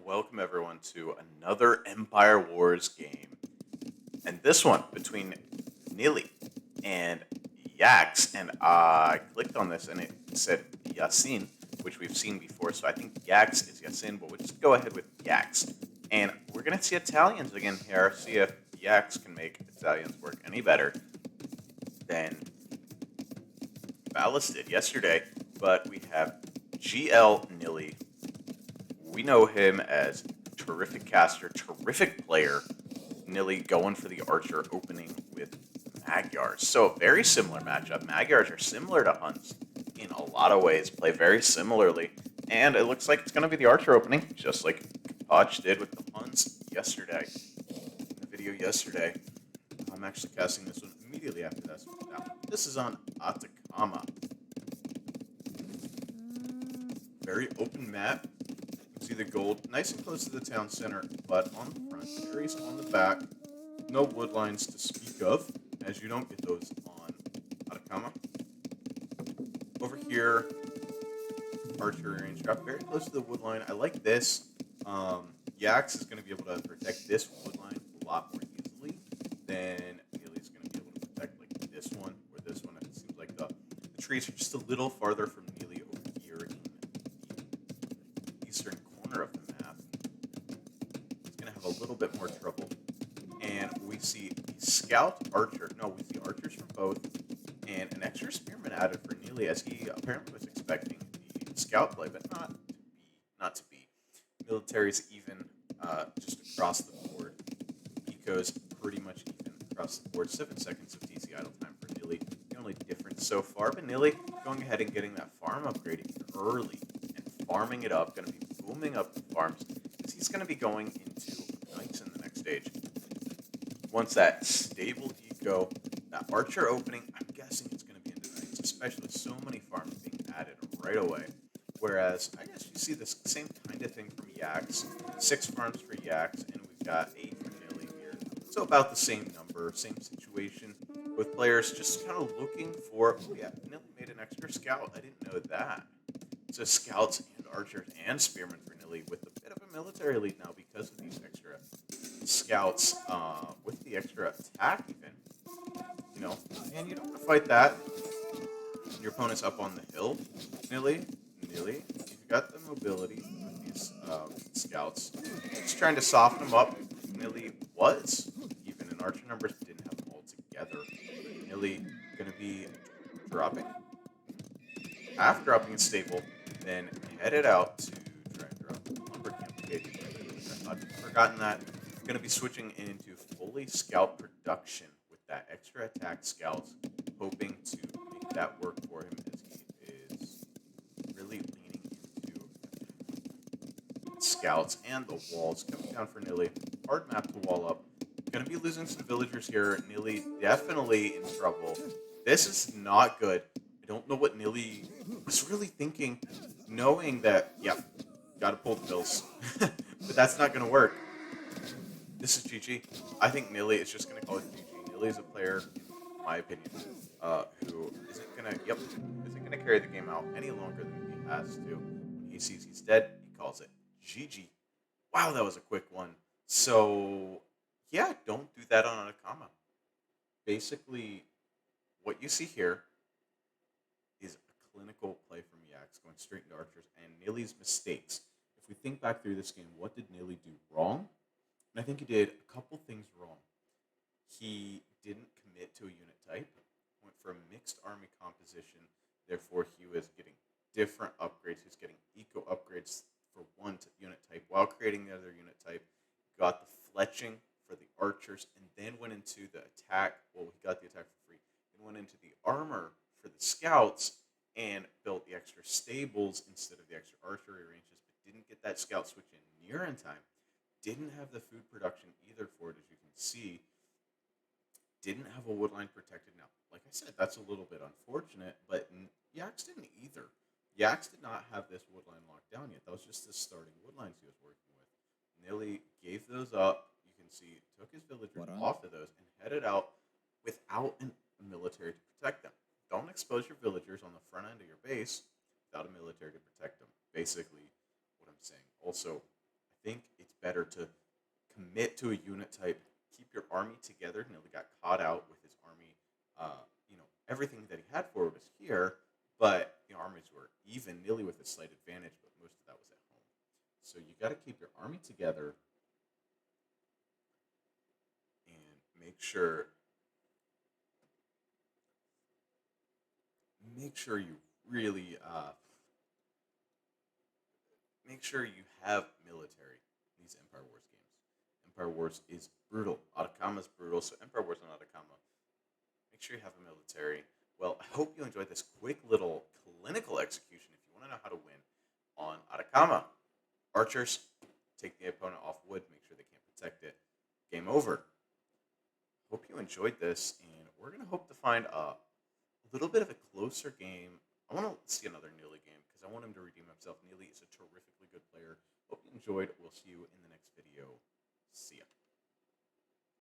welcome everyone to another Empire Wars game. And this one between Nili and Yax. And I clicked on this and it said Yasin, which we've seen before. So I think Yax is Yasin, but we'll just go ahead with Yax. And we're going to see Italians again here, see if Yax can make Italians work any better than Ballas did yesterday. But we have GL.Nili. We know him as terrific caster, terrific player. Nili going for the Archer, opening with Magyars. So a very similar matchup. Magyars are similar to Hunts in a lot of ways, play very similarly. And it looks like it's going to be the Archer opening, just like Koch did with the Hunts yesterday. In the video yesterday. I'm actually casting this one immediately after this. Now, this is on Atacama. Very open map. See the gold, nice and close to the town center, but on the front, areas on the back, no wood lines to speak of, as you don't get those on Atacama. Over here, archery range drop very close to the wood line. I like this. Yax is going to be able to protect this wood line a lot more easily than Neely's going to be able to protect like this one or this one. It seems like the trees are just a little farther from Neely over here in the eastern corner of the map. He's going to have a little bit more trouble. And we see the scout archer. No, we see archers from both. And an extra spearman added for Neely, as he apparently was expecting the scout play, but not to be. Military's even just across the board. Eco's pretty much even across the board. 7 seconds of TC idle time for Neely. The only difference so far, but Neely going ahead and getting that farm upgraded early and farming it up. Going to be booming up the farms, because he's going to be going into Knights in the next stage. Once that stable eco, that archer opening, I'm guessing it's going to be into Knights, especially with so many farms being added right away. Whereas, I guess you see this same kind of thing from Yax. 6 farms for Yax, and we've got 8 for Nili here. So about the same number, same situation. With players just kind of looking for, oh yeah, Nili made an extra scout. I didn't know that. So scouts and archers and spearmen for Nili with a bit of a military lead now because of these extra scouts, with the extra attack even. And you don't want to fight that. Your opponent's up on the hill. Nili, you've got the mobility with these scouts. Just trying to soften them up. Nili was even in archer numbers, didn't have them all together. Nili going to be dropping. After dropping a stable, then headed out to try and drop lumber camp. I'd forgotten that. Going to be switching into fully scout production with that extra attack scouts, hoping to make that work for him, as he is really leaning into scouts and the walls. Coming down for Nili. Hard map to wall up. Going to be losing some villagers here. Nili definitely in trouble. This is not good. I don't know what Nili was really thinking, knowing that, gotta pull the bills. But that's not going to work. This is GG. I think Nili is just going to call it GG. Nili is a player, in my opinion, who isn't going to carry the game out any longer than he has to. When he sees he's dead, he calls it GG. Wow, that was a quick one. So, yeah, don't do that on Atacama. Basically, what you see here is a clinical play from Yax going straight into archers and Nili's mistakes. If we think back through this game, what did Nili do wrong? And I think he did a couple things wrong. He didn't commit to a unit type, went for a mixed army composition, therefore he was getting different upgrades. He was getting eco upgrades for one unit type while creating the other unit type. Got the fletching for the archers, and then went into the attack. Well, he got the attack for free. Then went into the armor for the scouts and built the extra stables instead of the extra archery ranges, but didn't get that scout switch in near in time. Didn't have the food production either for it, as you can see. Didn't have a woodline protected. Now, like I said, that's a little bit unfortunate, but Yax didn't either. Yax did not have this woodline locked down yet. That was just the starting woodlines he was working with. Nili gave those up. You can see, took his villagers off of those and headed out without a military to protect them. Don't expose your villagers on the front end of your base without a military to protect them. Basically, what I'm saying. Also, I think it's better to commit to a unit type, keep your army together. Nili got caught out with his army. Everything that he had forward was here, but the armies were even. Nili with a slight advantage, but most of that was at home. So you got to keep your army together and make sure you really make sure you have military in these Empire Wars games. Empire Wars is brutal. Atacama is brutal, so Empire Wars on Atacama. Make sure you have a military. Well, I hope you enjoyed this quick little clinical execution. If you want to know how to win on Atacama, archers take the opponent off wood, make sure they can't protect it. Game over. Hope you enjoyed this, and we're gonna hope to find a little bit of a closer game. I want to see another Nili game because I want him to redeem himself. Nili is a terrifically good player. Hope you enjoyed. We'll see you in the next video. See ya.